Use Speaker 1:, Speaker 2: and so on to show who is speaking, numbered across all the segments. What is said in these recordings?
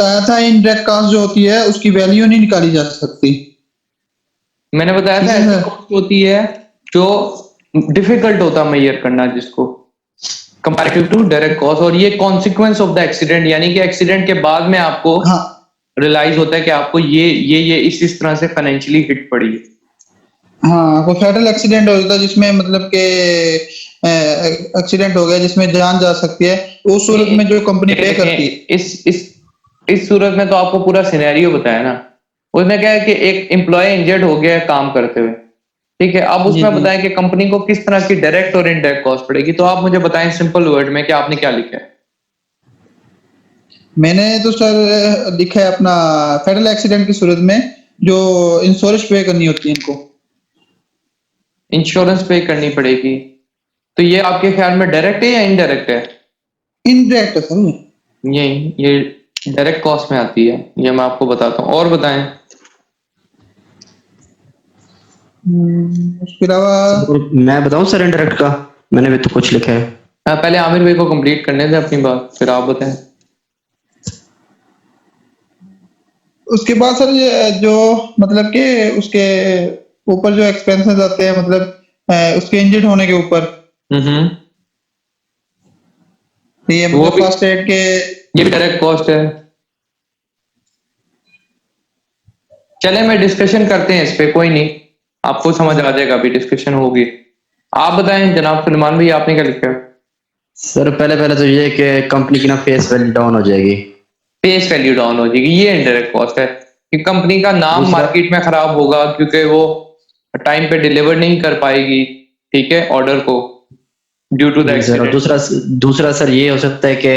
Speaker 1: बताया था indirect cost जो होती है उसकी वैल्यू नहीं निकाली जा सकती।
Speaker 2: मैंने बताया
Speaker 1: ठीक
Speaker 2: था
Speaker 1: है
Speaker 2: ऐसी
Speaker 1: सर।
Speaker 2: कॉस्ट होती है जो डिफिकल्ट होता है मेजर करना, जिसको कंपैरेटिव टू डायरेक्ट कॉस्ट, और ये कॉन्सिक्वेंस ऑफ द एक्सीडेंट, यानी कि एक्सीडेंट के बाद में आपको
Speaker 1: हाँ
Speaker 2: रियलाइज होता है कि आपको ये इस तरह से फाइनेंशियली हिट पड़ी है।
Speaker 1: हाँ, कोई फैटल एक्सीडेंट हो जाता है जिसमें मतलब के एक्सीडेंट हो गया जिसमें जान जा सकती है, उस सूरत में जो कंपनी पे करती है।
Speaker 2: देखें, इस सूरत में तो आपको पूरा सिनेरियो बताया ना। उसमें क्या है कि एक एम्प्लॉय इंजर्ड हो गया है काम करते हुए, ठीक है, अब
Speaker 1: जी
Speaker 2: उसमें
Speaker 1: जी।
Speaker 2: बताएं कि कंपनी को किस तरह की डायरेक्ट और इनडायरेक्ट कॉस्ट पड़ेगी। तो आप मुझे बताएं सिंपल वर्ड में कि आपने क्या लिखा है।
Speaker 1: मैंने तो सर लिखा है अपना फैटल एक्सीडेंट की सूरत में जो इंश्योरेंस पे करनी होती है इनको।
Speaker 2: इंश्योरेंस पे करनी पड़ेगी, तो ये आपके ख्याल में डायरेक्ट है या इनडायरेक्ट है?
Speaker 1: इनडायरेक्ट है सर
Speaker 2: ये डायरेक्ट कॉस्ट में आती है, ये मैं आपको बताता हूँ। और बताएं।
Speaker 1: उसके अलावा
Speaker 3: और मैं बताऊं सर इनडायरेक्ट का, मैंने भी तो कुछ लिखा है।
Speaker 2: पहले आमिर भाई को कंप्लीट करने दें अपनी बात, फिर आप बताएं।
Speaker 1: उसके बाद सर ये जो मतलब कि उसके ऊपर जो एक्सपेंसेस आते हैं मतलब उसके इंजर्ड होने के ऊपर,
Speaker 2: हम्म,
Speaker 1: ये
Speaker 2: वो
Speaker 1: मतलब
Speaker 2: भी,
Speaker 1: फर्स्ट एड के।
Speaker 2: ये भी डायरेक्ट कॉस्ट है। चले मैं डिस्कशन करते हैं इस पे, कोई नहीं, आपको समझ आ जाएगा, अभी डिस्कशन होगी। आप बताएं जनाब सलमान भाई, आपने क्या लिखा है?
Speaker 3: सर पहले पहले तो ये कि कंपनी की ना फेस वैल्यू डाउन हो जाएगी।
Speaker 2: फेस वैल्यू डाउन हो जाएगी, ये इनडायरेक्ट कॉस्ट है कि कंपनी का नाम
Speaker 3: दूसरा
Speaker 2: मार्केट में खराब होगा क्योंकि वो टाइम पे डिलीवर नहीं कर पाएगी, ठीक है, ऑर्डर को, ड्यू टू द
Speaker 3: जी सर, और
Speaker 2: एक्सीडेंट।
Speaker 3: दूसरा सर ये हो सकता है कि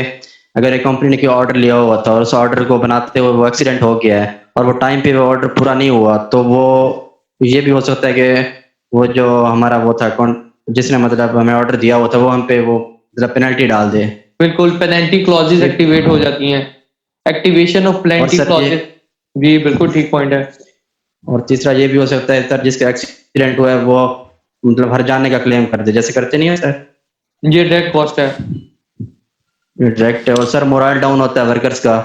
Speaker 3: अगर एक कंपनी ने कोई ऑर्डर लिया हुआ था और उस ऑर्डर को बनाते हुए वो एक्सीडेंट हो गया है और वो टाइम पे वो ऑर्डर पूरा नहीं हुआ, तो वो ये भी हो सकता है कि वो जो हमारा वो था जिसने मतलब हमें ऑर्डर दिया हुआ था वो हम पे वो मतलब पेनल्टी डाल दे।
Speaker 2: बिल्कुल, पेनल्टी क्लॉजेज
Speaker 3: फिर
Speaker 2: एक्टिवेट हो जाती हैं, एक्टिवेशन ऑफ
Speaker 3: और
Speaker 2: पेनल्टी
Speaker 3: सर ये
Speaker 2: क्लॉजेज। जी बिल्कुल ठीक पॉइंट है।
Speaker 3: और तीसरा ये भी हो सकता है सर, जिसका एक्सीडेंट हुआ है वो मतलब हर जाने का क्लेम कर दे, जैसे करते नहीं है सर।
Speaker 2: ये डायरेक्ट कॉस्ट है।
Speaker 3: डायरेक्ट है। और सर मोरल डाउन होता है वर्कर्स का।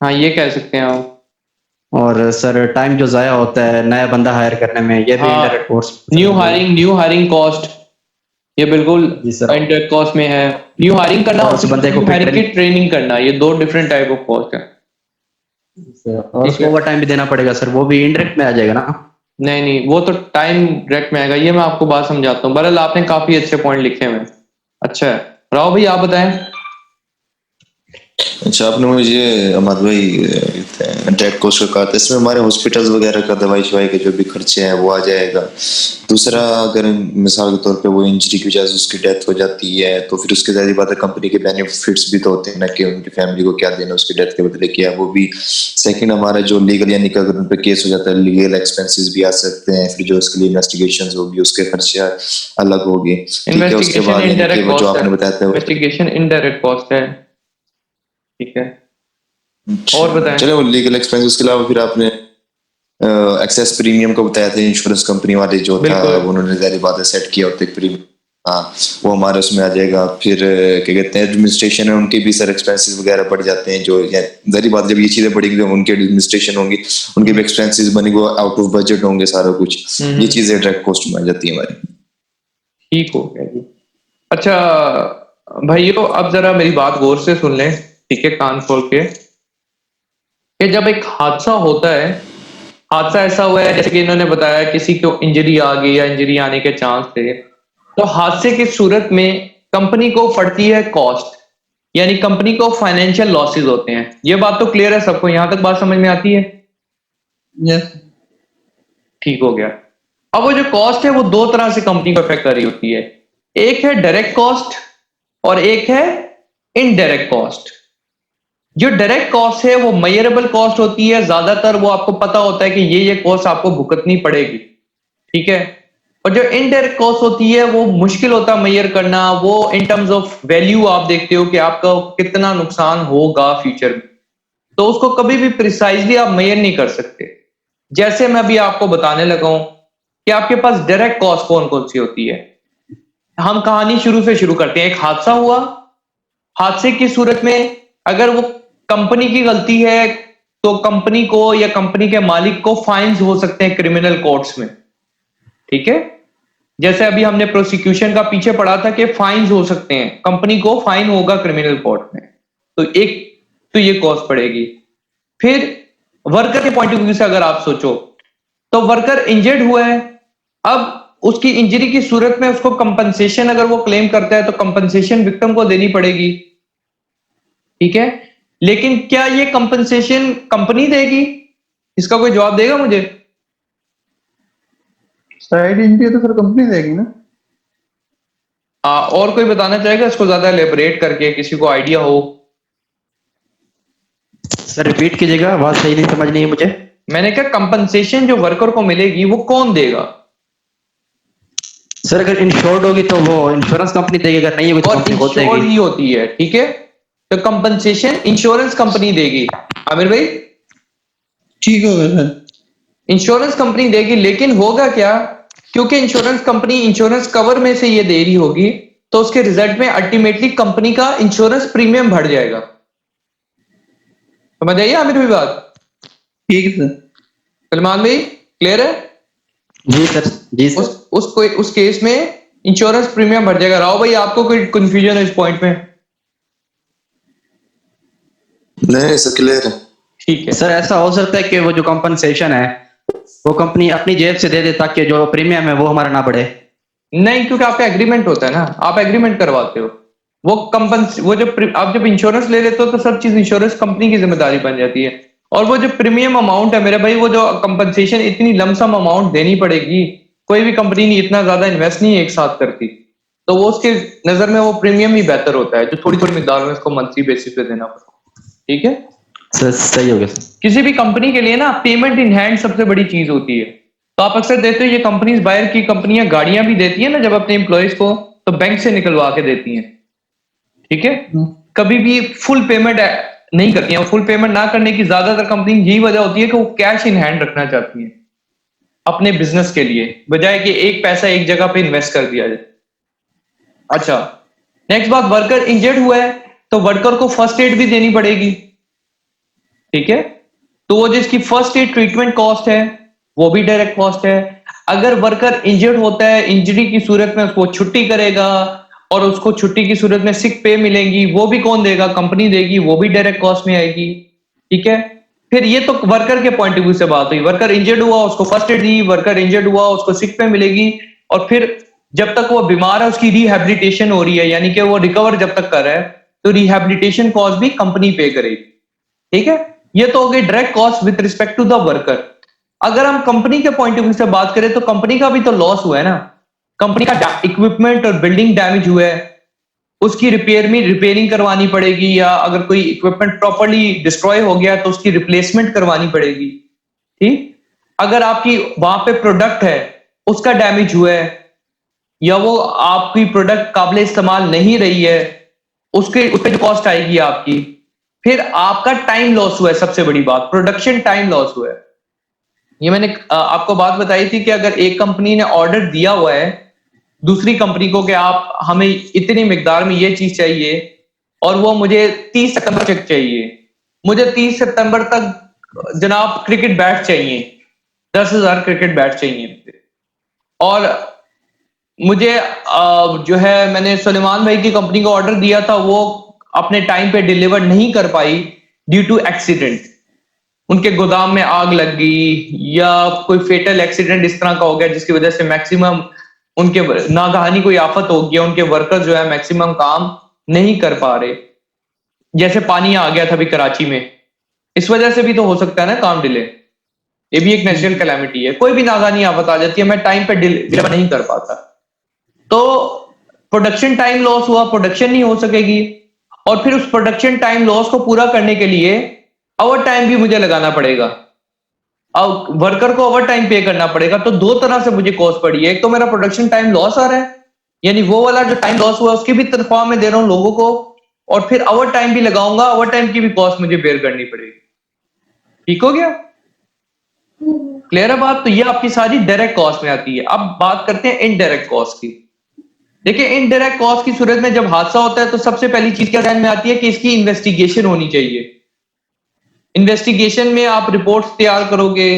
Speaker 2: हाँ, ये कह सकते हैं आप।
Speaker 3: और सर टाइम जो जाया होता है नया बंदा हायर करने में, ये भी इनडायरेक्ट
Speaker 2: हाँ,
Speaker 3: कॉस्ट
Speaker 2: न्यू हायरिंग कॉस्ट, ये बिल्कुल
Speaker 3: जी सर।
Speaker 2: इंडायरेक्ट कॉस्ट में है। न्यू हायरिंग करना
Speaker 3: और
Speaker 2: और
Speaker 3: उस
Speaker 2: फिर
Speaker 3: बंदे को
Speaker 2: न्यू
Speaker 3: फिर
Speaker 2: हायरिंग की ट्रेनिंग करना, ये दो डिफरेंट टाइप ऑफ कॉस्ट है।
Speaker 3: और
Speaker 2: ठीक
Speaker 3: उसको
Speaker 2: है,
Speaker 3: ओवर टाइम भी देना पड़ेगा सर, वो भी इनडायरेक्ट में आ जाएगा ना।
Speaker 2: नहीं नहीं, वो तो टाइम डायरेक्ट में आएगा, ये मैं आपको बात समझाता हूँ। बहरहाल आपने काफी अच्छे पॉइंट लिखे हुए हैं। अच्छा है, राव भाई आप बताएं।
Speaker 4: अच्छा, आपने मुझे अहमद भाई डायरेक्ट कॉस्ट का कहा था, इसमें हमारे हॉस्पिटल्स वगैरह का दवाई शवाई के जो भी खर्चे हैं वो आ जाएगा। दूसरा, अगर मिसाल के तौर पे वो इंजरी की वजह से उसकी डेथ हो जाती है तो फिर उसके ज़ाहिर बात है कंपनी के बेनिफिट्स भी तो होते हैं ना, कि उनकी फैमिली को क्या देना उसकी डेथ के बदले क्या, वो भी। सेकंड, हमारा जो लीगल यानी कि अगर उन पर केस हो जाता है लीगल एक्सपेंसेस भी आ सकते हैं, फिर जो उसके लिए इन्वेस्टिगेशन होगी उसके खर्चे अलग होगी। ठीक है, उसके
Speaker 2: इन्वेस्टिगेशन
Speaker 4: बाद यानी कि
Speaker 2: इनडायरेक्ट
Speaker 4: वो जो
Speaker 2: कॉस्ट है,
Speaker 4: आपने बताया था
Speaker 2: इन्वेस्टिगेशन इनडायरेक्ट कॉस्ट है, ठीक है। और
Speaker 4: अच्छा,
Speaker 2: बताएं।
Speaker 4: चलो लीगल एक्सपेंस, उसके अलावा फिर आपने एक्सेस प्रीमियम का बताया था, इंश्योरेंस कंपनी वाले जो था
Speaker 2: बिल्कुल,
Speaker 4: उन्होंने ज़ाहिर बात है सेट किया होता है प्रीमियम। हाँ, वो हमारे उसमें आ जाएगा। फिर क्या कहते हैं एडमिनिस्ट्रेशन है, उनके भी सर एक्सपेंसेस वगैरह बढ़ जाते हैं, जो ज़ाहिर बात जब ये चीज़ें बढ़ेंगी तो उनके एडमिनिस्ट्रेशन होंगी, उनके भी एक्सपेंसेस बनेंगे, वो आउट ऑफ बजट होंगे सारा कुछ, ये चीज़ें डायरेक्ट कॉस्ट में आ जाती है हमारी।
Speaker 2: ठीक हो गया जी। अच्छा भाइयों, अब जरा मेरी बात गौर से सुन लें, ठीक है, कान खोल के, कि जब एक हादसा होता है, हादसा ऐसा हुआ है जैसे कि इन्होंने बताया किसी को इंजरी आ गई या इंजरी आने के चांस थे, तो हादसे की सूरत में कंपनी को पड़ती है कॉस्ट, यानी कंपनी को फाइनेंशियल लॉसेस होते हैं। ये बात तो क्लियर है सबको, यहां तक बात समझ में आती है?
Speaker 1: यस।
Speaker 2: ठीक हो गया। अब वो जो कॉस्ट है वो दो तरह से कंपनी को अफेक्ट कर रही होती है, एक है डायरेक्ट कॉस्ट और एक है इनडायरेक्ट कॉस्ट। जो डायरेक्ट कॉस्ट है वो मेजरेबल कॉस्ट होती है, ज्यादातर वो आपको पता होता है कि ये कॉस्ट आपको भुगतनी पड़ेगी, ठीक है। और जो इनडायरेक्ट कॉस्ट होती है वो मुश्किल होता है मेजर करना, वो इन टर्म्स ऑफ वैल्यू आप देखते हो कि आपका कितना नुकसान होगा फ्यूचर में, तो उसको कभी भी प्रिसाइजली आप मेजर नहीं कर सकते। जैसे मैं अभी आपको बताने लगा हूं कि आपके पास डायरेक्ट कॉस्ट कौन कौन सी होती है। हम कहानी शुरू से शुरू करते हैं। एक हादसा हुआ, हादसे की सूरत में अगर वो कंपनी की गलती है तो कंपनी को या कंपनी के मालिक को फाइन्स हो सकते हैं क्रिमिनल कोर्ट्स में, ठीक है। जैसे अभी हमने प्रोसिक्यूशन का पीछे पढ़ा था कि फाइन्स हो सकते हैं, कंपनी को फाइन होगा क्रिमिनल कोर्ट में, तो ये कॉस्ट पड़ेगी। फिर वर्कर के पॉइंट ऑफ व्यू से अगर आप सोचो तो वर्कर इंजर्ड हुआ है, अब उसकी इंजरी की सूरत में उसको कंपनसेशन अगर वो क्लेम करता है तो कंपनसेशन विक्टिम को देनी पड़ेगी, ठीक है। लेकिन क्या ये कंपनसेशन कंपनी देगी? इसका कोई जवाब देगा मुझे?
Speaker 1: साइड इंजरी तो फिर कंपनी देगी ना।
Speaker 2: और कोई बताना चाहेगा इसको ज्यादा एलेबोरेट करके, किसी को आइडिया हो?
Speaker 3: सर रिपीट कीजिएगा, बात सही नहीं समझ नहीं है मुझे।
Speaker 2: मैंने कहा कंपनसेशन जो वर्कर को मिलेगी वो कौन देगा?
Speaker 3: सर अगर इंश्योर्ड होगी तो वो इंश्योरेंस कंपनी देगी, अगर नहीं होगी तो
Speaker 2: और
Speaker 3: कंपनी खुद
Speaker 2: इंश्योर्ड
Speaker 3: देगी।
Speaker 2: ही होती है, ठीक है, तो कंपनसेशन इंश्योरेंस कंपनी देगी। आमिर भाई,
Speaker 1: ठीक हो गया सर।
Speaker 2: इंश्योरेंस कंपनी देगी, लेकिन होगा क्या, क्योंकि इंश्योरेंस कंपनी इंश्योरेंस कवर में से ये दे रही होगी तो उसके रिजल्ट में अल्टीमेटली कंपनी का इंश्योरेंस प्रीमियम बढ़ जाएगा। समझ आइए आमिर भाई बात?
Speaker 1: ठीक है सर।
Speaker 2: सलमान भाई क्लियर है?
Speaker 3: जी सर, जी सर।
Speaker 2: उस केस में इंश्योरेंस प्रीमियम बढ़ जाएगा। राव भाई, आपको कोई कंफ्यूजन है इस पॉइंट में?
Speaker 4: नहीं सर, क्लियर है।
Speaker 2: ठीक है
Speaker 3: सर ऐसा हो सकता है कि वो जो कंपनसेशन है वो कंपनी अपनी जेब से दे दे ताकि जो प्रीमियम है वो हमारा ना बढ़े।
Speaker 2: नहीं, क्योंकि आपका एग्रीमेंट होता है ना, आप एग्रीमेंट करवाते हो। आप जब इंश्योरेंस ले लेते हो तो सब चीज इंश्योरेंस कंपनी की जिम्मेदारी बन जाती है। और वो जो प्रीमियम अमाउंट है मेरे भाई, वो जो कंपनसेशन इतनी लमसम अमाउंट देनी पड़ेगी, कोई भी कंपनी नहीं इतना ज्यादा इन्वेस्ट नहीं एक साथ करती, तो वो उसके नजर में वो प्रीमियम ही बेहतर होता है, जो थोड़ी थोड़ी मिकदार में उसको मंथली बेसिस पे देना पड़ता है, ठीक है।
Speaker 3: सर सही हो गया सर।
Speaker 2: किसी भी कंपनी के लिए ना पेमेंट इन हैंड सबसे बड़ी चीज होती है। तो आप अक्सर देते हो ये कंपनीज, बाहर की कंपनियां गाड़ियां भी देती है ना जब अपने एम्प्लॉयज को, तो बैंक से निकलवा के देती हैं, ठीक है। कभी भी फुल पेमेंट नहीं करती हैं। फुल पेमेंट ना करने की ज्यादातर कंपनी यही वजह होती है कि वो कैश इन हैंड रखना चाहती हैं अपने बिजनेस के लिए, बजाय कि एक पैसा एक जगह पे इन्वेस्ट कर दिया जाए। अच्छा, नेक्स्ट बात, वर्कर इंजर्ड हुआ है तो वर्कर को फर्स्ट एड भी देनी पड़ेगी, ठीक है। तो वो जिसकी फर्स्ट एड ट्रीटमेंट कॉस्ट है वो भी डायरेक्ट कॉस्ट है। अगर वर्कर इंजर्ड होता है, इंजरी की सूरत में उसको छुट्टी करेगा और उसको छुट्टी की सूरत में सिक पे मिलेंगी, वो भी कौन देगा? कंपनी देगी, वो भी डायरेक्ट कॉस्ट में आएगी, ठीक है। फिर ये तो वर्कर के पॉइंट ऑफ व्यू से बात हुई। वर्कर इंजर्ड हुआ, उसको फर्स्ट एड दी, वर्कर इंजर्ड हुआ, उसको सिक पे मिलेगी, और फिर जब तक वो बीमार है उसकी रिहैबिलिटेशन हो रही है, यानी कि वो रिकवर जब तक कर रहा है, तो रिहैबिलिटेशन कॉस्ट भी कंपनी पे करेगी, ठीक है। ये तो हो गई direct cost with respect to the worker. अगर हम कंपनी के पॉइंट ऑफ व्यू से बात करें तो कंपनी का भी तो लॉस हुआ है ना। कंपनी का इक्विपमेंट और बिल्डिंग डैमेज हुआ है, उसकी रिपेयरिंग करवानी पड़ेगी, या अगर कोई इक्विपमेंट प्रॉपर्ली डिस्ट्रॉय हो गया तो उसकी रिप्लेसमेंट करवानी पड़ेगी, ठीक। अगर आपकी वहां पे प्रोडक्ट है उसका डैमेज हुआ है, या वो आपकी प्रोडक्ट काबिल इस्तेमाल नहीं रही है, उस पर कॉस्ट आएगी आपकी। फिर आपका टाइम लॉस हुआ है, सबसे बड़ी बात प्रोडक्शन टाइम लॉस हुआ है। ये मैंने आपको बात बताई थी कि अगर एक कंपनी ने ऑर्डर दिया हुआ है दूसरी कंपनी को कि आप हमें इतनी मिकदार में ये चीज चाहिए, और वो मुझे 30 सितंबर तक चाहिए, मुझे 30 सितंबर तक जनाब क्रिकेट बैट चाहिए, 10,000 क्रिकेट बैट चाहिए, और मुझे जो है मैंने सुलेमान भाई की कंपनी को ऑर्डर दिया था, वो अपने टाइम पे डिलीवर नहीं कर पाई ड्यू टू एक्सीडेंट, उनके गोदाम में आग लग गई या कोई फेटल एक्सीडेंट इस तरह का हो गया जिसकी वजह से मैक्सिमम उनके नागहानी कोई आफत हो गया, उनके वर्कर जो है मैक्सिमम काम नहीं कर पा रहे, जैसे पानी आ गया था अभी कराची में, इस वजह से भी तो हो सकता है ना काम डिले। ये भी एक नेचुरल कैलामिटी है, कोई भी नागहानी आफत आ जाती है, मैं टाइम पे डिलीवर नहीं कर पाता, तो प्रोडक्शन टाइम लॉस हुआ, प्रोडक्शन नहीं हो सकेगी, और फिर उस प्रोडक्शन टाइम लॉस को पूरा करने के लिए ओवर टाइम भी मुझे लगाना पड़ेगा, अब वर्कर को ओवर टाइम पे करना पड़ेगा। तो दो तरह से मुझे कॉस्ट पड़ी है, एक तो मेरा प्रोडक्शन टाइम लॉस आ रहा है, यानी वो वाला जो टाइम लॉस हुआ उसकी भी तनख्वाह में दे रहा हूं लोगों को, और फिर ओवर टाइम भी लगाऊंगा, ओवर टाइम की भी कॉस्ट मुझे बेयर करनी पड़ेगी। ठीक हो गया? क्लियर है बात? तो ये आपकी सारी डायरेक्ट कॉस्ट में आती है। अब बात करते हैं इनडायरेक्ट कॉस्ट की। देखिए, इनडायरेक्ट कॉस्ट की सूरत में जब हादसा होता है तो सबसे पहली चीज क्या ध्यान में आती है कि इसकी इन्वेस्टिगेशन होनी चाहिए। इन्वेस्टिगेशन में आप रिपोर्ट्स तैयार करोगे,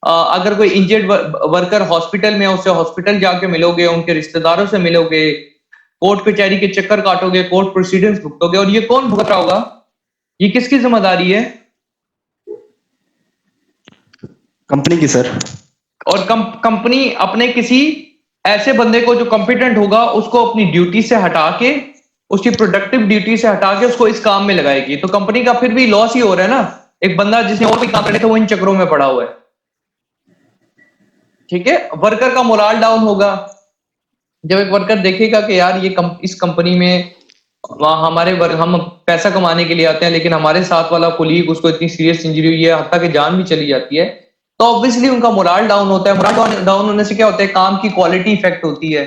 Speaker 2: अगर कोई इंजर्ड वर्कर हॉस्पिटल में है उससे हॉस्पिटल जाके मिलोगे, उनके रिश्तेदारों से मिलोगे, कोर्ट कचहरी के चक्कर काटोगे, कोर्ट प्रोसीडिंग्स भुगतोगे। और ये कौन भुगत रहा होगा? ये किसकी जिम्मेदारी है?
Speaker 3: कंपनी की सर।
Speaker 2: और कंपनी अपने किसी ऐसे बंदे को जो कॉम्पिटेंट होगा उसको अपनी ड्यूटी से हटा के, उसकी प्रोडक्टिव ड्यूटी से हटा के उसको इस काम में लगाएगी। तो कंपनी का फिर भी लॉस ही हो रहा है ना। एक बंदा जिसने और भी काम करने थे वो इन चक्रों में पड़ा हुआ है। ठीक है, वर्कर का मोराल डाउन होगा। जब एक वर्कर देखेगा कि यार ये इस कंपनी में वहाँ हमारे हम पैसा कमाने के लिए आते हैं, लेकिन हमारे साथ वाला कोलीग उसको इतनी सीरियस इंजरी हुई है, हत्ता कि जान भी चली जाती है, तो ऑब्वियसली उनका मोराल डाउन होता है। मोराल डाउन होने से क्या होता है? काम की क्वालिटी इफेक्ट होती है,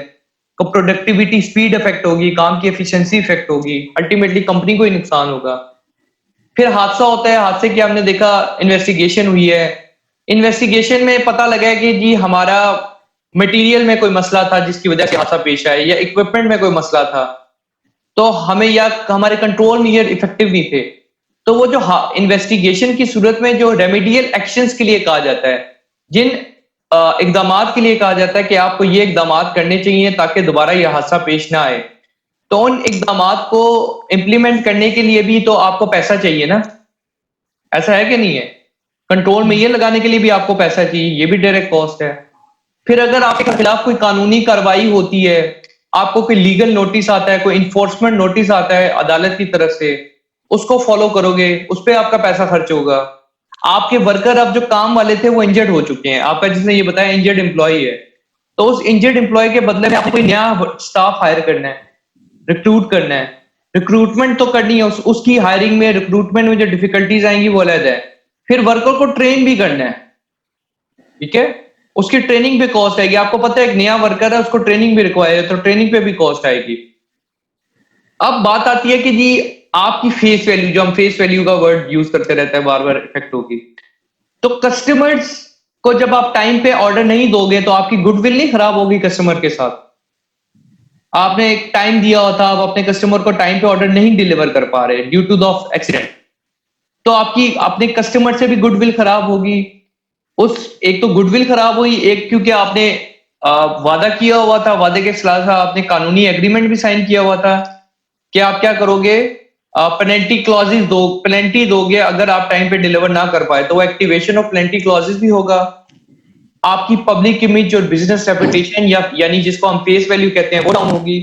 Speaker 2: प्रोडक्टिविटी स्पीड इफेक्ट होगी, काम की एफिशिएंसी इफेक्ट होगी, अल्टीमेटली कंपनी को ही नुकसान होगा। फिर हादसा होता है। हादसे की हमने देखा, इन्वेस्टिगेशन हुई है, इन्वेस्टिगेशन में पता लगा है कि जी हमारा मटेरियल में कोई मसला था जिसकी वजह से हादसा पेश आया, या इक्विपमेंट में कोई मसला था, तो हमें या हमारे कंट्रोल मेजर इफेक्टिव नहीं थे। तो वो जो इन्वेस्टिगेशन की सूरत में जो रेमेडियल एक्शंस के लिए कहा जाता है, जिन इकदामात के लिए कहा जाता है कि आपको ये इकदामात करने चाहिए ताकि दोबारा ये हादसा पेश ना आए, तो उन इकदामात को इम्प्लीमेंट करने के लिए भी तो आपको पैसा चाहिए ना। ऐसा है कि नहीं है? कंट्रोल में ये लगाने के लिए भी आपको पैसा चाहिए, ये भी डायरेक्ट कॉस्ट है। फिर अगर आपके खिलाफ कोई कानूनी कार्रवाई होती है, आपको कोई लीगल नोटिस आता है, कोई इन्फोर्समेंट नोटिस आता है अदालत की तरफ से, उसको फॉलो करोगे, उस पर आपका पैसा खर्च होगा। आपके वर्कर अब जो काम वाले थे वो इंजर्ड हो चुके हैं, आपका जिसने ये बताया इंजर्ड एम्प्लॉय है, तो उस इंजर्ड एम्प्लॉय के बदले में आपको कोई नया स्टाफ हायर करना है, रिक्रूट करना है। रिक्रूटमेंट तो करनी है, उसकी हायरिंग में, रिक्रूटमेंट में जो डिफिकल्टीज आएंगी वो अलग है। फिर वर्कर को ट्रेन भी करना है, ठीक है, उसकी ट्रेनिंग पे कॉस्ट आएगी। आपको पता है एक नया वर्कर है, उसको ट्रेनिंग भी रिक्वायर है, तो ट्रेनिंग पे भी कॉस्ट आएगी। अब बात आती है कि जी आपकी फेस वैल्यू, जो हम फेस वैल्यू का वर्ड यूज करते रहते हैं बार बार, इफेक्ट होगी। तो कस्टमर्स को जब आप टाइम पे ऑर्डर नहीं दोगे तो आपकी गुडविल नहीं खराब होगी कस्टमर के साथ। आपने एक टाइम दिया होता, आप अपने कस्टमर को टाइम पे ऑर्डर नहीं डिलीवर कर पा रहे ड्यू टू द एक्सीडेंट, तो आपकी अपने कस्टमर से भी गुडविल खराब होगी। उस एक तो गुडविल खराब हुई, एक क्योंकि आपने वादा किया हुआ था, वादे के खिलाफ आपने कानूनी एग्रीमेंट भी साइन किया हुआ था कि आप क्या करोगे, पेनल्टी क्लॉजेस दो, पेनल्टी दोगे अगर आप टाइम पे डिलीवर ना कर पाए, तो वो एक्टिवेशन ऑफ पेनल्टी क्लॉजेस भी होगा। आपकी पब्लिक इमेज और बिजनेस रेपुटेशन, या यानी जिसको हम फेस वैल्यू कहते हैं, वो डाउन होगी।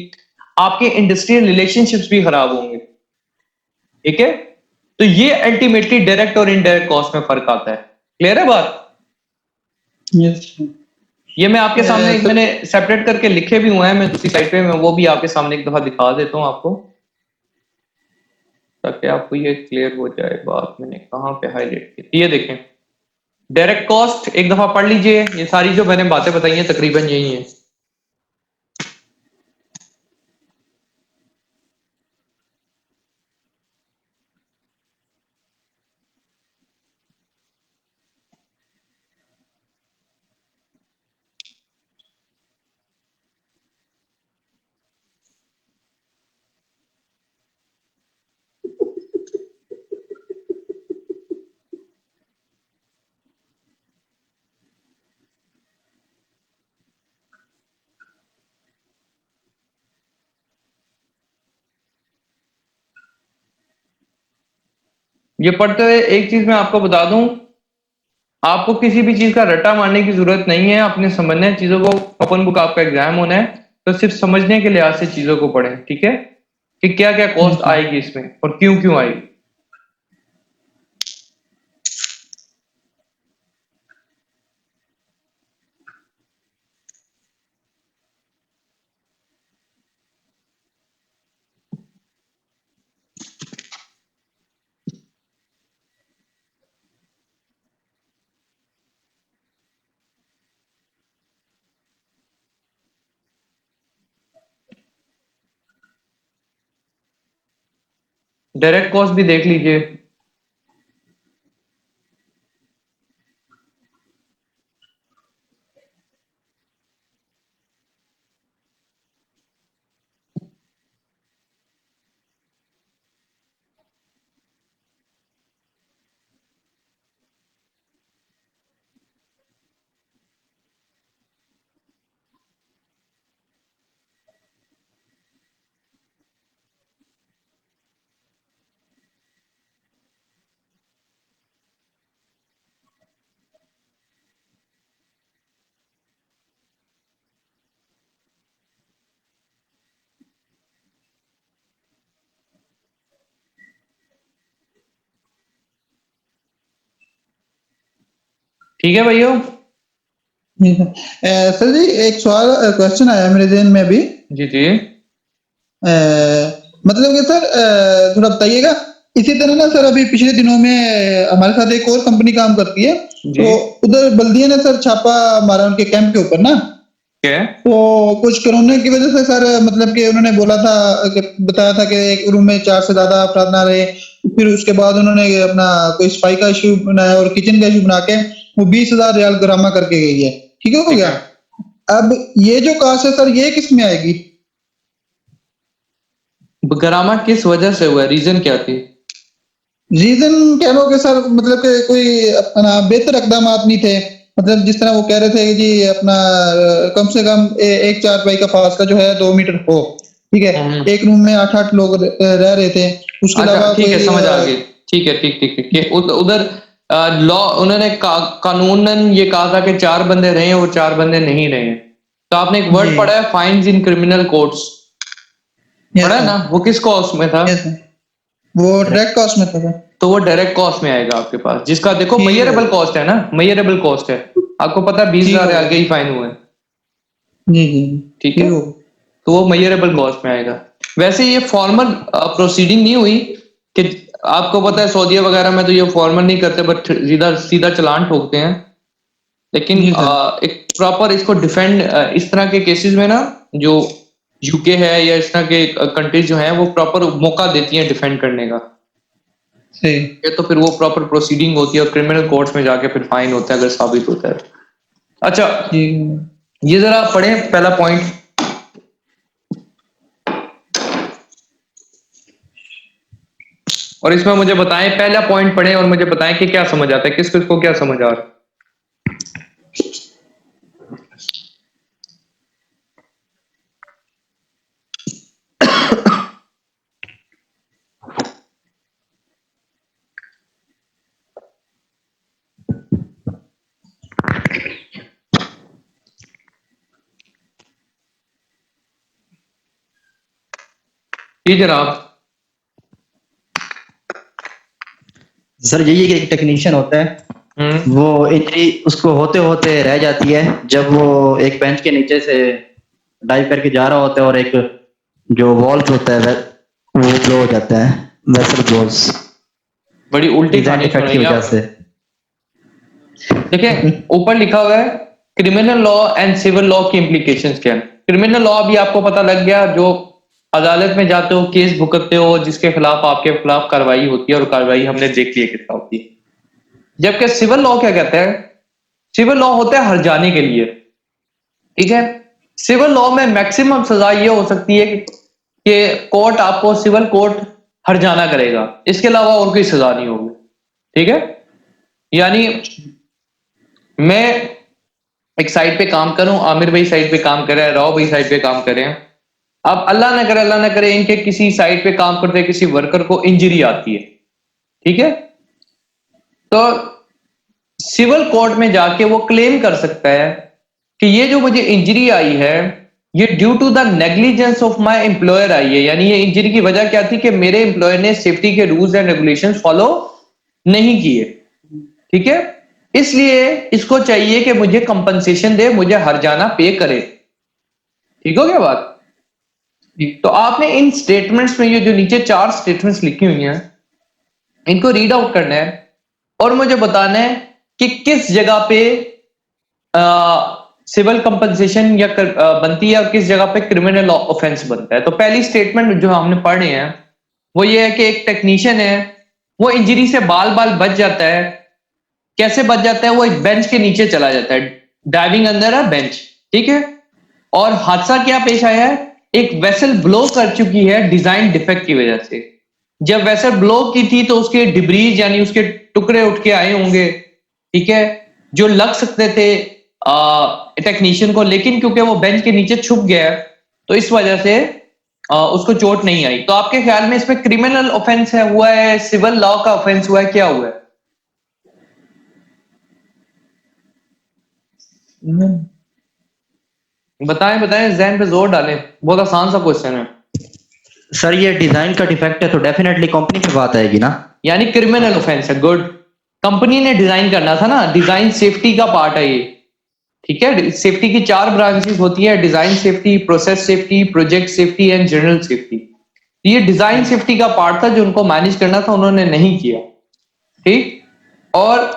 Speaker 2: आपके इंडस्ट्रियल रिलेशनशिप्स भी खराब होंगे। ठीक है, तो ये अल्टीमेटली डायरेक्ट और इनडायरेक्ट कॉस्ट में फर्क आता है। क्लियर है बात?
Speaker 1: यस।
Speaker 2: ये मैं आपके सामने
Speaker 1: तो
Speaker 2: मैंने सेपरेट करके लिखे भी हुए हैं, मैं दूसरी साइड पे मैं वो भी आपके सामने एक दफा दिखा देता हूँ आपको, ताकि आपको ये क्लियर हो जाए बात मैंने कहाँ पे हाईलाइट की थी। ये देखें, डायरेक्ट कॉस्ट एक दफा पढ़ लीजिए, ये सारी जो मैंने बातें बताई हैं तकरीबन यही है। ये पढ़ते हुए एक चीज मैं आपको बता दूं, आपको किसी भी चीज का रट्टा मारने की जरूरत नहीं है, अपने समझने चीजों को। ओपन बुक आपका एग्जाम होना है, तो सिर्फ समझने के लिहाज से चीजों को पढ़ें, ठीक है, कि क्या क्या कॉस्ट आएगी इसमें और क्यों क्यों आएगी। डायरेक्ट कॉस्ट भी देख लीजिए। ठीक है भैया।
Speaker 1: जी सर। सर जी एक सवाल क्वेश्चन आया मेरे जहन में अभी।
Speaker 2: जी जी
Speaker 1: मतलब कि सर थोड़ा बताइएगा, इसी तरह ना सर अभी पिछले दिनों में हमारे साथ एक और कंपनी काम करती है,
Speaker 2: जी।
Speaker 1: तो उधर बल्दिया ने सर छापा मारा उनके कैंप के ऊपर ना।
Speaker 2: क्या?
Speaker 1: तो कुछ कोरोना की वजह से सर मतलब कि उन्होंने बोला था कि बताया था कि एक रूम में 4 से ज्यादा अफराद ना रहे। फिर उसके बाद उन्होंने अपना कोई सफाई का इशू बनाया और किचन का इशू बना के वो 20,000 रियाल गरामा करके गई है। ठीक हो
Speaker 2: ठीक
Speaker 1: गया।
Speaker 2: है।
Speaker 1: अब ये जो कास्ट है सर ये किस में आएगी?
Speaker 2: गरामा किस वजह से हुआ? रीजन क्या थी?
Speaker 1: रीजन कह लो कि सर मतलब कि कोई अपना बेहतर इकदाम नहीं थे। मतलब जिस तरह वो कह रहे थे कि जी अपना कम से कम एक चारपाई का फासला जो है 2 मीटर हो। ठीक है। एक रूम में 8-8 लोग रह रहे थे। उसके
Speaker 2: अच्छा
Speaker 1: अलावा
Speaker 2: ठीक है,
Speaker 1: कोई
Speaker 2: समझ आ गई। ठीक है, ठीक ठीक ठीक है। उधर लॉ उन्होंने कानूनन ये कहा था कि 4 बंदे रहे और 4 बंदे नहीं रहे। तो आपने एक वर्ड
Speaker 1: जी
Speaker 2: पढ़ा है, fines in criminal courts,
Speaker 1: yes
Speaker 2: पढ़ा है
Speaker 1: सर।
Speaker 2: ना? वो किस कॉस्ट में था?
Speaker 1: Yes sir. वो डायरेक्ट कॉस्ट में था सर।
Speaker 2: तो वो डायरेक्ट कॉस्ट में आएगा आपके पास, जिसका देखो
Speaker 1: ठीक हो
Speaker 2: मेजरेबल कॉस्ट है ना, मेजरेबल कॉस्ट है। आपको पता है 20,000
Speaker 1: ठीक हो
Speaker 2: रियाल के ही फाइन हुए हैं।
Speaker 1: जी जी
Speaker 2: ठीक
Speaker 1: ठीक
Speaker 2: है,
Speaker 1: हो
Speaker 2: तो वो मेजरेबल कॉस्ट में आएगा। वैसे ये फॉर्मल प्रोसीडिंग नहीं हुई कि आपको पता है सऊदीया वगैरह में तो ये फॉर्मल नहीं करते, बट सीधा सीधा चालान ठोकते हैं। लेकिन
Speaker 1: जी सर।
Speaker 2: एक प्रॉपर इसको डिफेंड इस तरह के केसेस में ना, जो यूके है या इस तरह के कंट्रीज जो हैं वो प्रॉपर मौका देती हैं डिफेंड करने का।
Speaker 1: सही।
Speaker 2: ये तो फिर वो प्रॉपर प्रोसीडिंग होती है और क्रिमिनल कोर्ट्स में जाके फिर फाइन होता है अगर साबित होता है। अच्छा,
Speaker 1: ठीक।
Speaker 2: ये जरा पढ़ें पहला पॉइंट। और इसमें मुझे बताएं, पहला पॉइंट पढ़ें और मुझे बताएं कि क्या समझ आता है, किस किस को क्या समझ आ रहा है। जी जनाब।
Speaker 3: सर यही एक टेक्नीशियन होता है, वो इंजरी उसको होते होते रह जाती है जब वो एक बेंच के नीचे से डाइव करके जा रहा होता है और एक जो वॉल्व होता है वो ब्लो हो जाता है, वेसल ब्लोस
Speaker 2: बड़ी उल्टी
Speaker 3: डिजाइन
Speaker 2: कहानी
Speaker 3: डिफेक्ट की
Speaker 2: सुनाई
Speaker 3: वजह
Speaker 2: आप।
Speaker 3: से।
Speaker 2: देखिए ऊपर लिखा हुआ है criminal law and civil law की इम्प्लीकेशंस क्या है। क्रिमिनल लॉ भी आपको पता लग गया, जो अदालत में जाते हो, केस भुगतते हो, जिसके खिलाफ आपके खिलाफ कार्रवाई होती है, और कार्रवाई हमने देख ली है कितना होती है। जबकि सिविल लॉ क्या कहता है? सिविल लॉ होता है हर्जाने के लिए। ठीक है, सिविल लॉ में मैक्सिमम सजा ये हो सकती है कि कोर्ट आपको सिविल कोर्ट हर्जाना करेगा, इसके अलावा और कोई सजा नहीं होगी। ठीक है, यानी मैं एक साइड पे काम करूं, आमिर भाई साइड पे काम कर रहे हैं, राव भाई साइड पे काम कर रहे हैं। अब अल्लाह ना करे इनके किसी साइड पे काम करते किसी वर्कर को इंजरी आती है। ठीक है, तो सिविल कोर्ट में जाके वो क्लेम कर सकता है कि ये जो मुझे इंजरी आई है ये due to the negligence of my employer आई है। यानी ये इंजरी की वजह क्या थी कि मेरे एम्प्लॉयर ने सेफ्टी के रूल्स एंड रेगुलेशंस फॉलो नहीं किए। ठीक है, इसलिए इसको चाहिए कि मुझे कंपनसेशन दे, मुझे हर्जाना पे करे। ठीक हो गया बात? तो आपने इन स्टेटमेंट्स में ये जो नीचे 4 स्टेटमेंट्स लिखी हुई हैं इनको रीड आउट करना है और मुझे बताना है कि किस जगह पे सिविल कंपनसेशन या बनती है और किस जगह पे क्रिमिनल ऑफेंस बनता है। तो पहली स्टेटमेंट जो हमने पढ़े हैं वो ये है कि एक टेक्नीशियन है, वो इंजरी से बाल बाल बच जाता है। कैसे बच जाता है? वो एक बेंच के नीचे चला जाता है, डाइविंग अंदर है बेंच। ठीक है, और हादसा क्या पेश आया है? एक वेसल ब्लो कर चुकी है डिजाइन डिफेक्ट की वजह से। जब वेसल ब्लो की थी तो उसके डिब्रीज यानी उसके टुकड़े उठ के आए होंगे, ठीक है, जो लग सकते थे टेक्नीशियन को, लेकिन क्योंकि वो बेंच के नीचे छुप गया तो इस वजह से उसको चोट नहीं आई। तो आपके ख्याल में इसमें क्रिमिनल ऑफेंस है हुआ है, सिविल लॉ का ऑफेंस हुआ है, क्या हुआ है? बताएं बताएं, जहन पे जोर डालें, बहुत आसान सा क्वेश्चन है।
Speaker 3: सर ये डिजाइन का डिफेक्ट है तो डेफिनेटली कंपनी पे बात आएगी ना।
Speaker 2: यानी क्रिमिनल ऑफेंस है। गुड, कंपनी ने डिजाइन करना था ना, डिजाइन सेफ्टी का पार्ट है ये, ठीक है। सेफ्टी की 4 ब्रांचेस होती है, design safety, process safety, project safety and general safety. ये डिजाइन सेफ्टी का पार्ट था जो उनको मैनेज करना था, उन्होंने नहीं किया, ठीक। और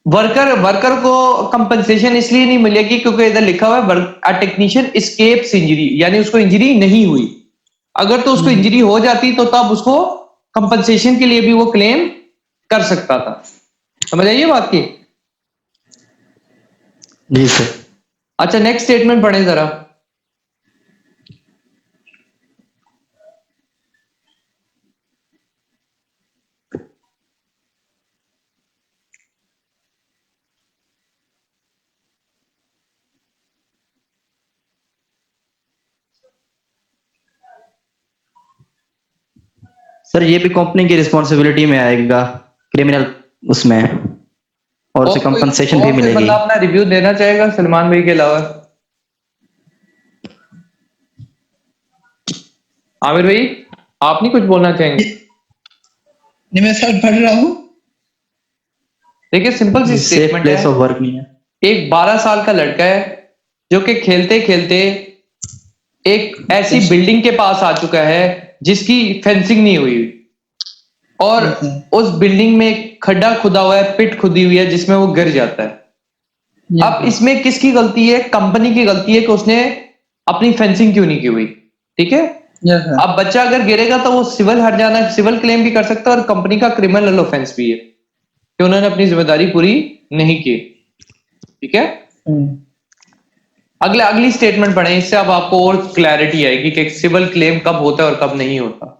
Speaker 2: वर्कर को कंपनसेशन इसलिए नहीं मिलेगी क्योंकि इधर लिखा हुआ है अ टेक्नीशियन एस्केप्स इंजरी, यानी उसको इंजरी नहीं हुई। अगर तो उसको इंजरी हो जाती तो तब उसको कंपनसेशन के लिए भी वो क्लेम कर सकता था। समझ आइए बात की?
Speaker 3: जी सर।
Speaker 2: अच्छा, नेक्स्ट स्टेटमेंट पढ़ें जरा।
Speaker 3: सर ये भी कंपनी की रिस्पॉन्सिबिलिटी में आएगा, क्रिमिनल उसमें, और उसे कंपनसेशन भी मिलेगी।
Speaker 2: बंदा अपना रिव्यू देना चाहेगा सलमान भाई के अलावा? आमिर भाई, आप नहीं कुछ बोलना चाहेंगे?
Speaker 1: नहीं, मैं सर पढ़ रहा हूँ।
Speaker 2: देखिए, सिंपल सी
Speaker 3: सेफ
Speaker 2: स्टेटमेंट
Speaker 3: प्लेस
Speaker 2: है।
Speaker 3: ऑफ वर्क नहीं है।
Speaker 2: एक 12 साल का लड़का है जो कि खेलते खेलते एक ऐसी बिल्डिंग के पास आ चुका है जिसकी फेंसिंग नहीं हुई, और उस बिल्डिंग में एक खड्डा खुदा हुआ है, पिट खुदी हुई है जिसमें वो गिर जाता है। अब इसमें किसकी गलती है? कंपनी की गलती है कि उसने अपनी फेंसिंग क्यों नहीं की हुई, ठीक है। अब बच्चा अगर गिरेगा तो वो सिविल हर्जाना, सिविल क्लेम भी कर सकता है, और कंपनी का क्रिमिनल ऑफेंस भी है कि उन्होंने अपनी जिम्मेदारी पूरी नहीं की, ठीक है। अगली स्टेटमेंट पढ़ें, इससे अब आपको और क्लैरिटी आएगी कि सिविल क्लेम कब होता है और कब नहीं होता।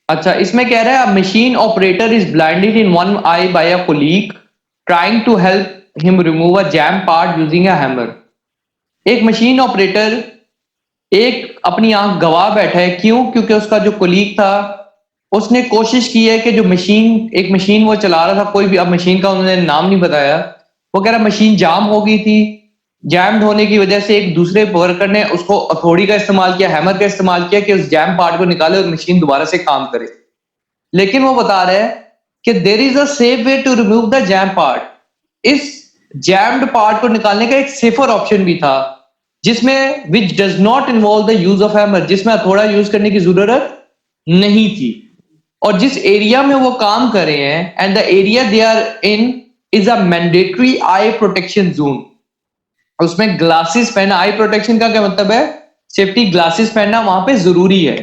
Speaker 2: अच्छा, इसमें कह रहा है machine operator is blinded in one eye by a colleague trying to help him remove a jam part using a hammer. एक मशीन ऑपरेटर एक अपनी आंख गवा बैठा है, क्यों? क्योंकि उसका जो कोलीग था उसने कोशिश की है कि जो एक मशीन वो चला रहा था, कोई भी, अब मशीन का उन्होंने नाम नहीं बताया, वो कह रहा मशीन जाम हो गई थी, जैम्ड होने की वजह से एक दूसरे वर्कर ने उसको हथौड़ी का इस्तेमाल किया, हैमर का इस्तेमाल किया कि उस जैम पार्ट को निकाले और मशीन दोबारा से काम करे। लेकिन वो बता रहे हैं कि there is a safe way to remove the jam part. इस जैम्ड पार्ट को निकालने का एक सेफर ऑप्शन भी था जिसमें which does not involve the use of hammer, जिसमें हथौड़ा यूज करने की जरूरत नहीं थी। और जिस एरिया में वो काम कर रहे हैं, and the area they are in is a mandatory eye protection zone, उसमें ग्लासेस पहना, आई प्रोटेक्शन का क्या मतलब है? सेफ्टी ग्लासेस पहनना वहां पे जरूरी है।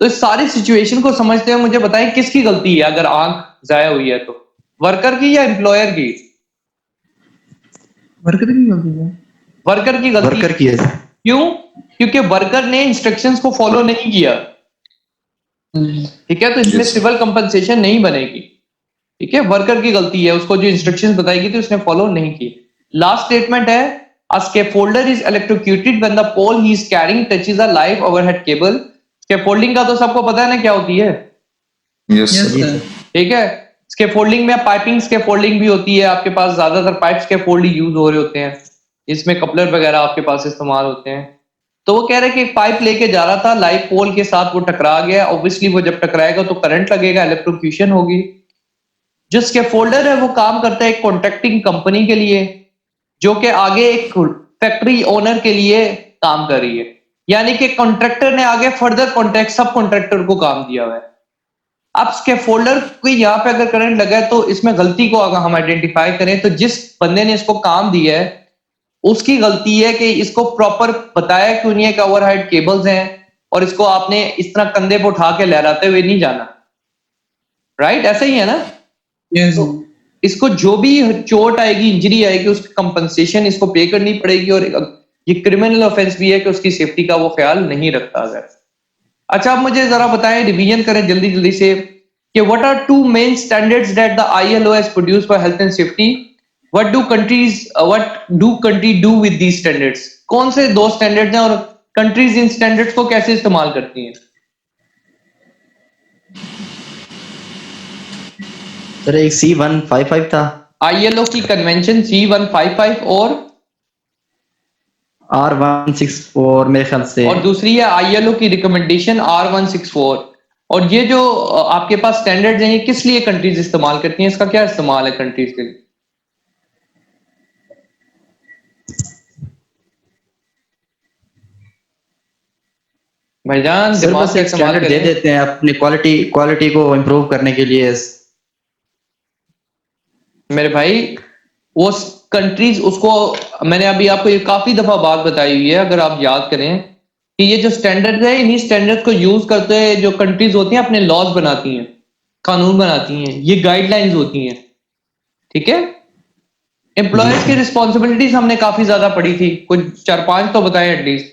Speaker 2: तो इस सारी सिचुएशन को समझते हुए मुझे बताएं किसकी गलती है अगर आंख जाया हुई है तो, वर्कर की या एम्प्लॉयर की?
Speaker 1: वर्कर की गलती है।
Speaker 2: वर्कर की गलती।
Speaker 3: वर्कर की है।
Speaker 2: क्यों? क्योंकि वर्कर ने इंस्ट्रक्शंस को फॉलो नहीं किया, ठीक है। तो इसमें सिविल कंपनसेशन नहीं बनेगी, ठीक है। वर्कर की गलती है, उसको जो इंस्ट्रक्शंस बताई गई थी उसने फॉलो नहीं की। लास्ट स्टेटमेंट है, a scaffolder is electrocuted when the pole he is carrying touches a live overhead cable। scaffolding का तो सबको पता है ना क्या होती है?
Speaker 4: Yes sir.
Speaker 2: ठीक है। स्कैफोल्डिंग में पाइपिंग स्कैफोल्डिंग भी होती है, आपके पास ज्यादातर पाइप स्कैफोल्डिंग यूज हो रहे होते हैं, इसमें कपलर वगैरह आपके पास इस्तेमाल होते हैं। तो वो कह रहे कि एक पाइप लेके जा रहा था, लाइव पोल के साथ वो टकरा गया, ऑब्वियसली वो जब टकराएगा तो करंट लगेगा, इलेक्ट्रोक्यूशन होगी। जो स्कैफोल्डर है वो काम करता है एक कॉन्ट्रैक्टिंग कंपनी के लिए, जो कि आगे एक फैक्ट्री ओनर के लिए काम कर रही है, यानी कि कॉन्ट्रैक्टर ने आगे फर्दर कॉन्ट्रैक्ट सब कॉन्ट्रैक्टर को काम दिया हुआ है। अब स्कैफोल्डर को यहाँ पे अगर करंट लगा है तो इसमें गलती को अगर हम आइडेंटिफाई करें तो जिस बंदे ने इसको काम दिया है उसकी गलती है कि इसको प्रॉपर बताया क्यों नहीं है कि ओवरहेड केबल्स हैं, और इसको आपने इस तरह कंधे पर उठा के लहराते हुए नहीं जाना, राइट? ऐसा ही है ना?
Speaker 1: यस।
Speaker 2: तो इसको जो भी चोट आएगी, इंजरी आएगी, उसकी कंपनसेशन इसको पे करनी पड़ेगी, और ये क्रिमिनल ऑफेंस भी है कि उसकी सेफ्टी का वो ख्याल नहीं रखता अगर। अच्छा, अब मुझे जरा बताएं, रिवीजन करें जल्दी जल्दी से कि what are two main standards that the ILO has produced for health and safety. What do country do with these standards? कौन से दो स्टैंडर्ड्स हैं और कंट्रीज इन स्टैंडर्ड्स को कैसे इस्तेमाल करती हैं?
Speaker 3: सर एक C155 था,
Speaker 2: ILO की कन्वेंशन C155 और
Speaker 3: R164 मेरे ख्याल से,
Speaker 2: और दूसरी है ILO की रिकमेंडेशन R164। और ये जो आपके पास स्टैंडर्ड्स हैं ये किस लिए कंट्रीज इस्तेमाल करती हैं? इसका क्या इस्तेमाल है कंट्रीज के लिए? भाईजान
Speaker 3: सर
Speaker 2: दिमाग
Speaker 3: बस
Speaker 2: का
Speaker 3: एक
Speaker 2: इस्तेमाल
Speaker 3: स्टैंडर्ड दे
Speaker 2: करें।
Speaker 3: देते हैं अपनी क्वालिटी को इम्प्रूव करने के लिए।
Speaker 2: मेरे भाई वो कंट्रीज उसको, मैंने अभी आपको ये काफी दफा बात बताई हुई है, अगर आप याद करें कि ये जो स्टैंडर्ड है इन्हीं स्टैंडर्ड को यूज करते हैं जो कंट्रीज होती हैं अपने लॉज बनाती हैं, कानून बनाती हैं, ये गाइडलाइंस होती हैं, ठीक है। एम्प्लॉयर्स की रिस्पॉन्सिबिलिटीज हमने काफी ज्यादा पढ़ी थी, कुछ 4-5 तो बताएं एटलीस्ट।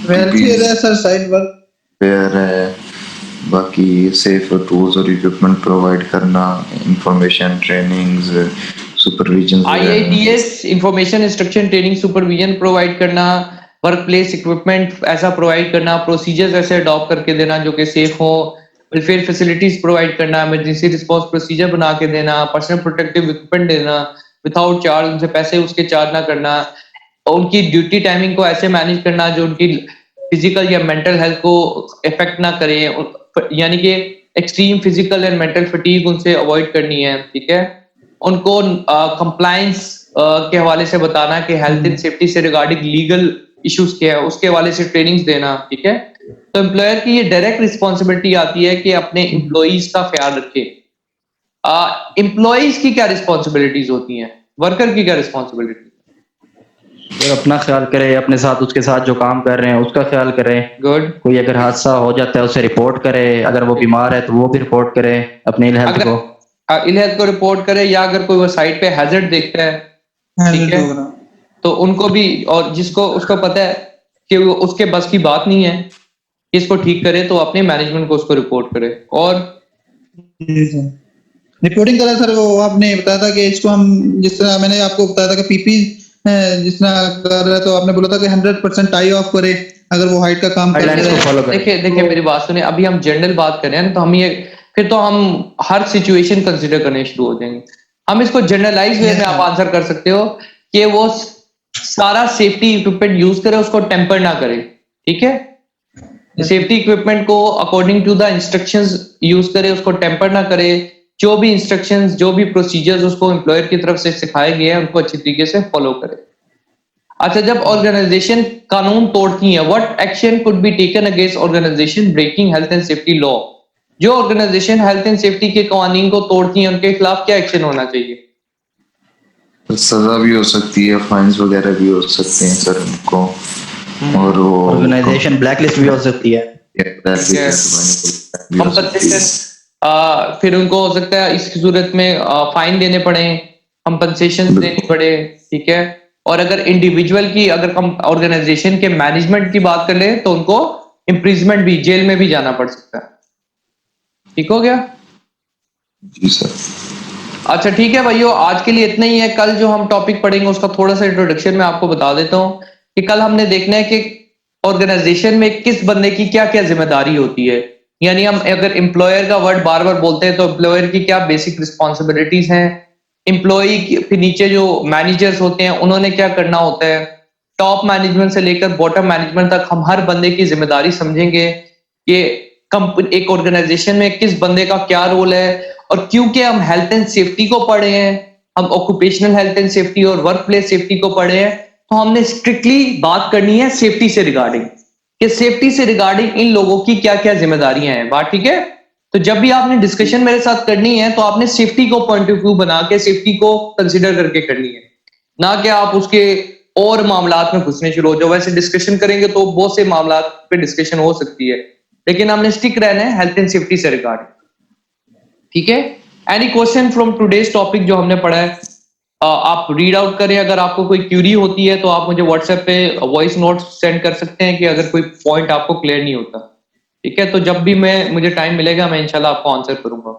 Speaker 1: वेलफेयर है सर, साइड वर्क
Speaker 4: फेयर है, बाकी सेफ टूल्स और इक्विपमेंट प्रोवाइड करना, information trainings, supervision,
Speaker 2: IITS information instruction training supervision provide करना, वर्क प्लेस इक्विपमेंट ऐसा प्रोवाइड करना, प्रोसीजर्स ऐसे अडॉप्ट करके देना जो कि सेफ हो, वेलफेयर फैसिलिटीज प्रोवाइड करना, इमरजेंसी रिस्पांस प्रोसीजर बना के देना, पर्सनल प्रोटेक्टिव इक्विपमेंट देना विदाउट चार्ज, उनसे पैसे उसके चार्ज ना करना, उनकी ड्यूटी टाइमिंग को ऐसे मैनेज करना जो उनकी फिजिकल या मेंटल हेल्थ को इफेक्ट ना करे, यानी कि extreme physical and mental fatigue उनसे अवॉइड करनी है, ठीक है। उनको कंप्लायंस के हवाले से बताना कि हेल्थ एंड सेफ्टी से रिगार्डिंग लीगल इश्यूज क्या है उसके हवाले से ट्रेनिंग्स देना, ठीक है। तो एम्प्लॉयर की ये डायरेक्ट रिस्पॉन्सिबिलिटी आती है कि अपने एम्प्लॉइज का ख्याल रखे। एम्प्लॉइज की क्या रिस्पॉन्सिबिलिटीज होती हैं, वर्कर की क्या रिस्पॉन्सिबिलिटी?
Speaker 3: अपना ख्याल करे, अपने साथ उसके साथ जो काम कर रहे हैं उसका ख्याल करे।
Speaker 2: गुड।
Speaker 3: कोई अगर हादसा हो जाता है उसे रिपोर्ट करे, अगर वो बीमार है तो वो भी रिपोर्ट करे अपनी इल हेल्थ को।
Speaker 2: इल हेल्थ को रिपोर्ट करे, या अगर कोई वो साइट पे हैजर्ड देखता है, ठीक है, तो उनको भी, और जिसको उसको पता है कि वो उसके बस की बात नहीं है कि इसको ठीक करे, तो अपने मैनेजमेंट को उसको रिपोर्ट करे। और
Speaker 1: रिपोर्टिंग करा सर, वो आपने बताया था कि इसको हम, जिस तरह मैंने आपको बताया था कि पीपी जिस तरह कर रहा है, तो आपने बोला था कि 100% टाई ऑफ करे अगर वो हाइट का काम कर रहा है।
Speaker 2: देखिए मेरी बात सुनिए, अभी हम जनरल बात कर रहे हैं ना, तो हम ये फिर तो हम हर सिचुएशन कंसीडर करने शुरू हो जाएंगे। हम इसको जनरलाइज वे में आप आंसर कर सकते हो कि वो सारा सेफ्टी इक्विपमेंट यूज करे, उसको टेम्पर ना करे, ठीक है। सेफ्टी इक्विपमेंट को according to the instructions use करे, उसको टेम्पर ना करे, जो भी इंस्ट्रक्शंस, जो भी प्रोसीजर्स उसको एम्प्लॉयर की तरफ से सिखाए गए हैं उनको अच्छी तरीके से फॉलो करे। अच्छा, जब ऑर्गेनाइजेशन कानून तोड़ती है, what action could be taken against organisation breaking health and safety law? जो ऑर्गेनाइजेशन हेल्थ एंड सेफ्टी के कानून को तोड़ती है उनके खिलाफ क्या एक्शन होना चाहिए?
Speaker 4: सजा भी हो सकती है, फाइन्स वगैरह भी हो सकते हैं सर उनको, और वो
Speaker 3: ऑर्गेनाइजेशन ब्लैकलिस्ट भी हो सकती है।
Speaker 2: फिर उनको हो सकता है इसकी सूरत में फाइन देने पड़े, कंपनसेशन देनी पड़े, ठीक है। और अगर इंडिविजुअल की, अगर हम ऑर्गेनाइजेशन के मैनेजमेंट की बात कर ले तो उनको इम्प्रिजमेंट भी, जेल में भी जाना पड़ सकता है। ठीक हो गया?
Speaker 4: जी सर।
Speaker 2: अच्छा ठीक है भाइयों, आज के लिए इतना ही है। कल जो हम टॉपिक पढ़ेंगे उसका थोड़ा सा इंट्रोडक्शन मैं आपको बता देता हूँ कि कल हमने देखना है कि ऑर्गेनाइजेशन में किस बंदे की क्या क्या जिम्मेदारी होती है। यानी हम अगर एम्प्लॉयर का वर्ड बार बार बोलते हैं तो एम्प्लॉयर की क्या बेसिक रिस्पॉन्सिबिलिटीज हैं, एम्प्लॉय के नीचे जो मैनेजर्स होते हैं उन्होंने क्या करना होता है, टॉप मैनेजमेंट से लेकर बॉटम मैनेजमेंट तक हम हर बंदे की जिम्मेदारी समझेंगे कि एक ऑर्गेनाइजेशन में किस बंदे का क्या रोल है। और क्योंकि हम हेल्थ एंड सेफ्टी को पढ़े हैं, हम ऑक्यूपेशनल हेल्थ एंड सेफ्टी और वर्क प्लेस सेफ्टी को पढ़े हैं, तो हमने स्ट्रिक्टली बात करनी है सेफ्टी से रिगार्डिंग, कि सेफ्टी से रिगार्डिंग इन लोगों की क्या क्या जिम्मेदारियां हैं। बात ठीक है? तो जब भी आपने डिस्कशन मेरे साथ करनी है तो आपने सेफ्टी को पॉइंट ऑफ व्यू बना के सेफ्टी को कंसिडर करके करनी है, ना कि आप उसके और मामलात में घुसने शुरू हो जाओ। वैसे डिस्कशन करेंगे तो बहुत से मामलात पे डिस्कशन हो सकती है, लेकिन हमने स्टिक रहना है हेल्थ एंड सेफ्टी से रिगार्डिंग। ठीक है? Any question from today's topic जो हमने पढ़ा है आप रीड आउट करें। अगर आपको कोई क्यूरी होती है तो आप मुझे व्हाट्सएप पे वॉइस नोट सेंड कर सकते हैं कि अगर कोई पॉइंट आपको क्लियर नहीं होता। ठीक है, तो जब भी मुझे टाइम मिलेगा मैं इंशाल्लाह आपको आंसर करूंगा।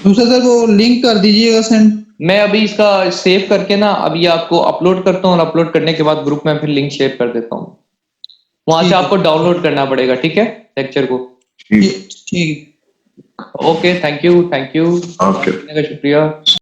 Speaker 1: दूसरा सर वो लिंक कर दीजिएगा सेंड।
Speaker 2: मैं अभी इसका सेव करके ना अभी आपको अपलोड करता हूँ और अपलोड करने के बाद ग्रुप में फिर लिंक शेयर कर देता हूँ, वहां से
Speaker 1: ठीक है।
Speaker 2: आपको डाउनलोड करना पड़ेगा, ठीक है, लेक्चर को।
Speaker 1: ठीक।
Speaker 2: Okay, thank you
Speaker 4: okay.
Speaker 2: शुक्रिया।